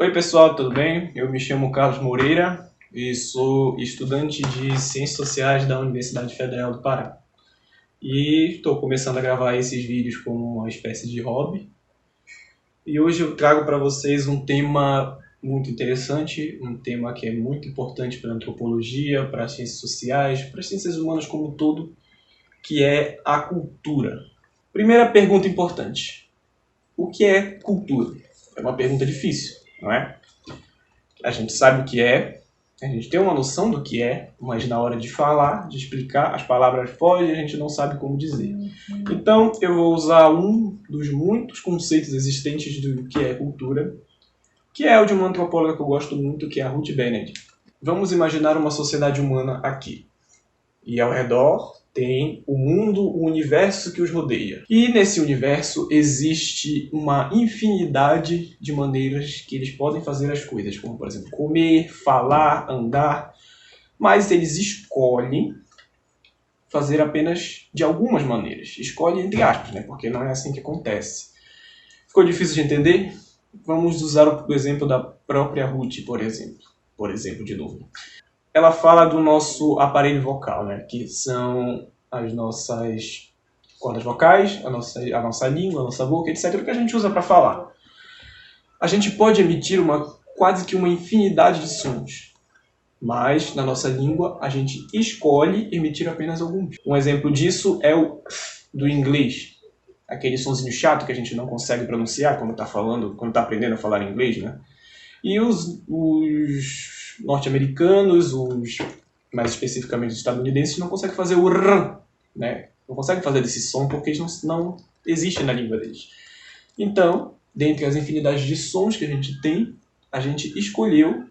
Oi pessoal, tudo bem? Eu me chamo Carlos Moreira e sou estudante de Ciências Sociais da Universidade Federal do Pará. E estou começando a gravar esses vídeos como uma espécie de hobby. E hoje eu trago para vocês um tema muito interessante, um tema que é muito importante para a antropologia, para as ciências sociais, para as ciências humanas como um todo, que é a cultura. Primeira pergunta importante: o que é cultura? É uma pergunta difícil, não é? A gente sabe o que é, a gente tem uma noção do que é, mas na hora de falar, de explicar, as palavras fogem e a gente não sabe como dizer. Então, eu vou usar um dos muitos conceitos existentes do que é cultura, que é o de uma antropóloga que eu gosto muito, que é a Ruth Bennett. Vamos imaginar uma sociedade humana aqui. E ao redor tem o mundo, o universo que os rodeia. E nesse universo existe uma infinidade de maneiras que eles podem fazer as coisas, como por exemplo comer, falar, andar, mas eles escolhem fazer apenas de algumas maneiras. Escolhem entre aspas, né? Porque não é assim que acontece. Ficou difícil de entender? Vamos usar o exemplo da própria Ruth, por exemplo. Por exemplo, de novo. Ela fala do nosso aparelho vocal, né? Que são as nossas cordas vocais, a nossa língua, a nossa boca, etc. O que a gente usa para falar. A gente pode emitir quase que uma infinidade de sons, mas na nossa língua a gente escolhe emitir apenas alguns. Um exemplo disso é o do inglês, aquele sonzinho chato que a gente não consegue pronunciar quando está aprendendo a falar inglês, né? E os norte-americanos, mais especificamente os estadunidenses, não conseguem fazer o R, né? Não conseguem fazer esse som porque eles não existem na língua deles. Então, dentre as infinidades de sons que a gente tem, a gente escolheu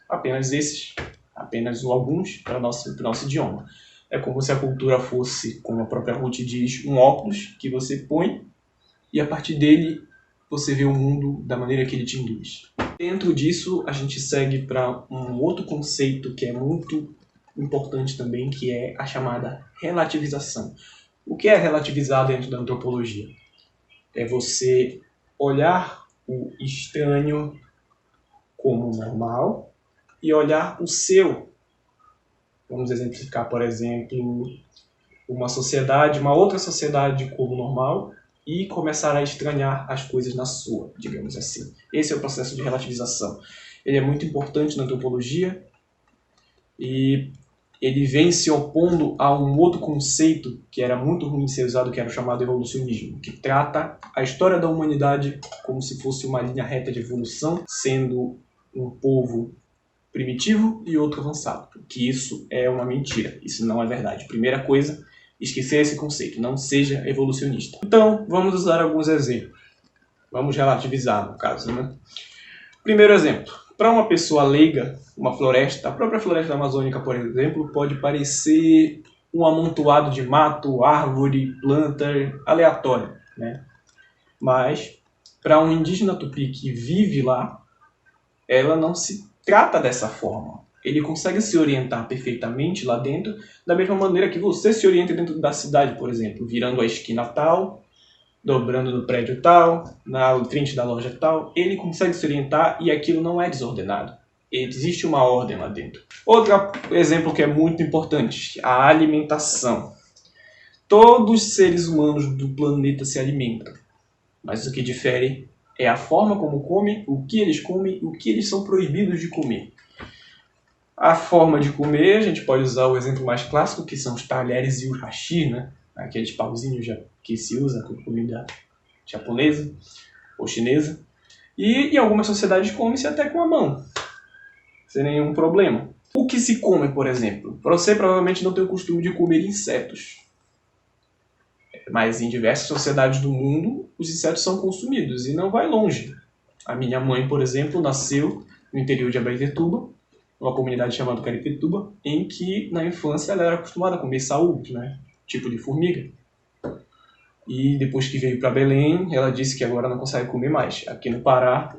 apenas esses, apenas alguns para o nosso idioma. É como se a cultura fosse, como a própria Ruth diz, um óculos que você põe e a partir dele você vê o mundo da maneira que ele te induz. Dentro disso, a gente segue para um outro conceito que é muito importante também, que é a chamada relativização. O que é relativizar dentro da antropologia? É você olhar o estranho como normal e olhar o seu. Vamos exemplificar, por exemplo, uma outra sociedade como normal, e começar a estranhar as coisas na sua, digamos assim. Esse é o processo de relativização. Ele é muito importante na antropologia e ele vem se opondo a um outro conceito que era muito ruim de ser usado, que era o chamado evolucionismo, que trata a história da humanidade como se fosse uma linha reta de evolução, sendo um povo primitivo e outro avançado. Que isso é uma mentira, isso não é verdade. Primeira coisa, esquecer esse conceito, não seja evolucionista. Então, vamos usar alguns exemplos. Vamos relativizar, no caso, né? Primeiro exemplo. Para uma pessoa leiga, uma floresta, a própria floresta amazônica, por exemplo, pode parecer um amontoado de mato, árvore, planta, aleatório, né? Mas, para um indígena tupi que vive lá, ela não se trata dessa forma. Ele consegue se orientar perfeitamente lá dentro, da mesma maneira que você se orienta dentro da cidade, por exemplo, virando a esquina tal, dobrando no prédio tal, na frente da loja tal. Ele consegue se orientar e aquilo não é desordenado. Existe uma ordem lá dentro. Outro exemplo que é muito importante, a alimentação. Todos os seres humanos do planeta se alimentam, mas o que difere é a forma como comem, o que eles são proibidos de comer. A forma de comer, a gente pode usar o exemplo mais clássico, que são os talheres e o hashi, né? Aqueles pauzinhos que se usa com comida japonesa ou chinesa. E em algumas sociedades come-se até com a mão, sem nenhum problema. O que se come, por exemplo? Você provavelmente não tem o costume de comer insetos. Mas em diversas sociedades do mundo, os insetos são consumidos e não vai longe. A minha mãe, por exemplo, nasceu no interior de Abaetetuba, uma comunidade chamada Caritetuba, em que na infância ela era acostumada a comer saúde, né? Tipo de formiga. E depois que veio para Belém, ela disse que agora não consegue comer mais. Aqui no Pará,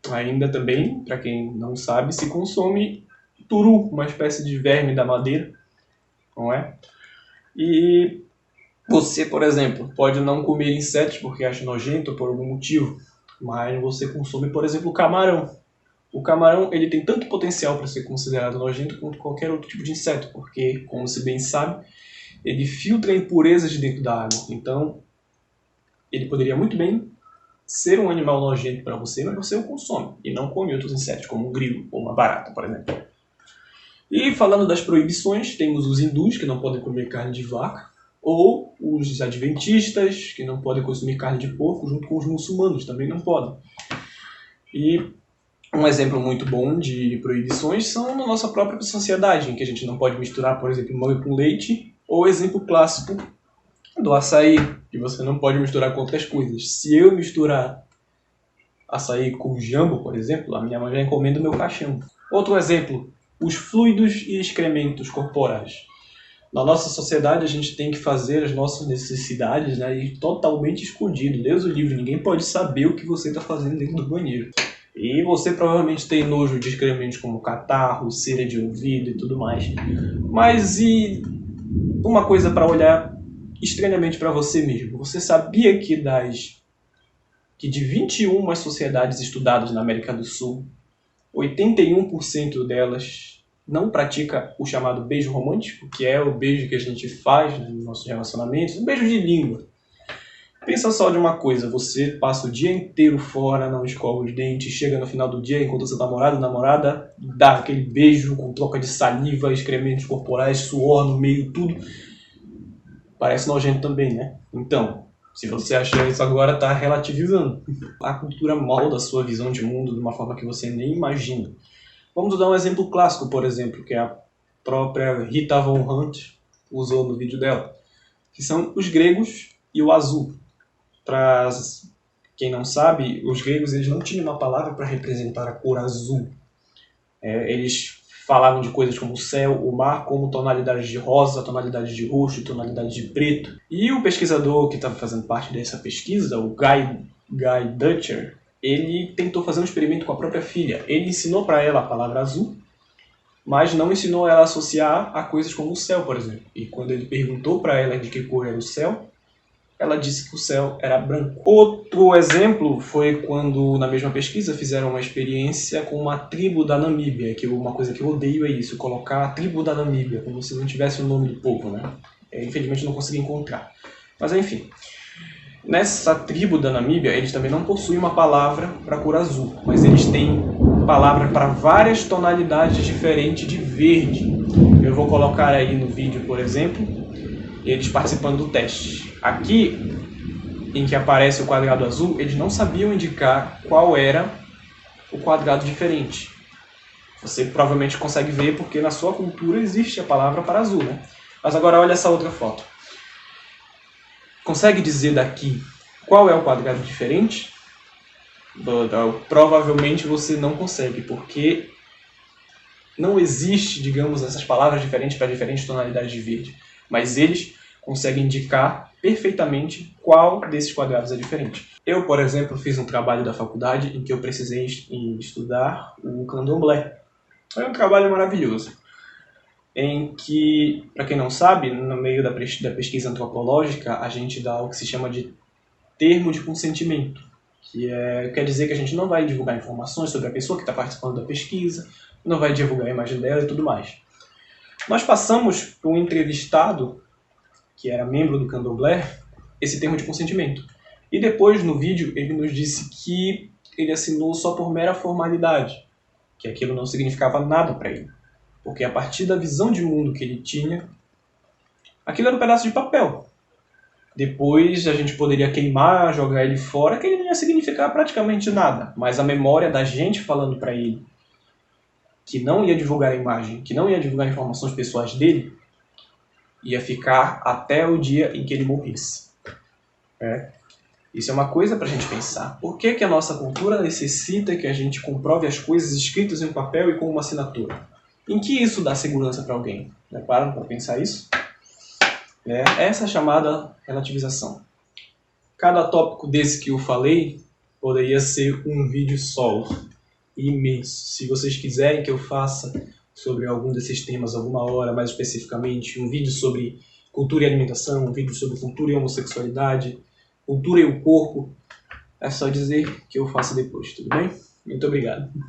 ainda também, para quem não sabe, se consome turu, uma espécie de verme da madeira, não é? E você, por exemplo, pode não comer insetos porque acha nojento por algum motivo, mas você consome, por exemplo, camarão. O camarão ele tem tanto potencial para ser considerado nojento quanto qualquer outro tipo de inseto, porque, como se bem sabe, ele filtra impurezas de dentro da água. Então, ele poderia muito bem ser um animal nojento para você, mas você o consome e não come outros insetos, como um grilo ou uma barata, por exemplo. E falando das proibições, temos os hindus, que não podem comer carne de vaca, ou os adventistas, que não podem consumir carne de porco, junto com os muçulmanos, também não podem. E um exemplo muito bom de proibições são na nossa própria sociedade, em que a gente não pode misturar, por exemplo, manga com leite, ou o exemplo clássico do açaí, que você não pode misturar com outras coisas. Se eu misturar açaí com jambo, por exemplo, a minha mãe já encomenda o meu cachimbo. Outro exemplo, os fluidos e excrementos corporais. Na nossa sociedade, a gente tem que fazer as nossas necessidades, né, e totalmente escondido. Deus o livre, ninguém pode saber o que você está fazendo dentro do banheiro. E você provavelmente tem nojo de excrementos como catarro, cera de ouvido e tudo mais. Mas e uma coisa para olhar estranhamente para você mesmo. Você sabia que de 21 sociedades estudadas na América do Sul, 81% delas não pratica o chamado beijo romântico, que é o beijo que a gente faz nos nossos relacionamentos, um beijo de língua. Pensa só de uma coisa, você passa o dia inteiro fora, não escova os dentes, chega no final do dia, encontra seu namorado, namorada, dá aquele beijo com troca de saliva, excrementos corporais, suor no meio, tudo. Parece nojento também, né? Então, se você achar isso agora, está relativizando. A cultura molda a sua visão de mundo de uma forma que você nem imagina. Vamos dar um exemplo clássico, por exemplo, que a própria Rita Von Hunt usou no vídeo dela, que são os gregos e o azul. Para quem não sabe, os gregos eles não tinham uma palavra para representar a cor azul. Eles falavam de coisas como o céu, o mar, como tonalidades de rosa, tonalidades de roxo, tonalidades de preto. E o pesquisador que estava fazendo parte dessa pesquisa, o Guy Dutcher, ele tentou fazer um experimento com a própria filha. Ele ensinou para ela a palavra azul, mas não ensinou ela a associar a coisas como o céu, por exemplo. E quando ele perguntou para ela de que cor era o céu, ela disse que o céu era branco. Outro exemplo foi quando, na mesma pesquisa, fizeram uma experiência com uma tribo da Namíbia, que uma coisa que eu odeio é isso, colocar a tribo da Namíbia, como se não tivesse o nome do povo, né? Infelizmente não consegui encontrar. Mas enfim, nessa tribo da Namíbia, eles também não possuem uma palavra para cor azul, mas eles têm palavra para várias tonalidades diferentes de verde. Eu vou colocar aí no vídeo, por exemplo, eles participando do teste. Aqui, em que aparece o quadrado azul, eles não sabiam indicar qual era o quadrado diferente. Você provavelmente consegue ver porque na sua cultura existe a palavra para azul, né? Mas agora olha essa outra foto. Consegue dizer daqui qual é o quadrado diferente? Provavelmente você não consegue, porque não existe, digamos, essas palavras diferentes para diferentes tonalidades de verde. Mas eles conseguem indicar perfeitamente qual desses quadrados é diferente. Eu, por exemplo, fiz um trabalho da faculdade em que eu precisei estudar o candomblé. Foi um trabalho maravilhoso, em que, para quem não sabe, no meio da pesquisa antropológica, a gente dá o que se chama de termo de consentimento, que quer dizer que a gente não vai divulgar informações sobre a pessoa que está participando da pesquisa, não vai divulgar a imagem dela e tudo mais. Nós passamos para um entrevistado, que era membro do candomblé, esse termo de consentimento. E depois, no vídeo, ele nos disse que ele assinou só por mera formalidade, que aquilo não significava nada para ele. Porque a partir da visão de mundo que ele tinha, aquilo era um pedaço de papel. Depois a gente poderia queimar, jogar ele fora, que ele não ia significar praticamente nada. Mas a memória da gente falando para ele que não ia divulgar a imagem, que não ia divulgar informações pessoais dele, ia ficar até o dia em que ele morresse. Isso é uma coisa para a gente pensar. Por que a nossa cultura necessita que a gente comprove as coisas escritas em um papel e com uma assinatura? Em que isso dá segurança para alguém? Já param para pensar isso? Essa é a chamada relativização. Cada tópico desse que eu falei poderia ser um vídeo solo, imenso. Se vocês quiserem que eu faça sobre algum desses temas alguma hora, mais especificamente, um vídeo sobre cultura e alimentação, um vídeo sobre cultura e homossexualidade, cultura e o corpo, é só dizer que eu faço depois, tudo bem? Muito obrigado.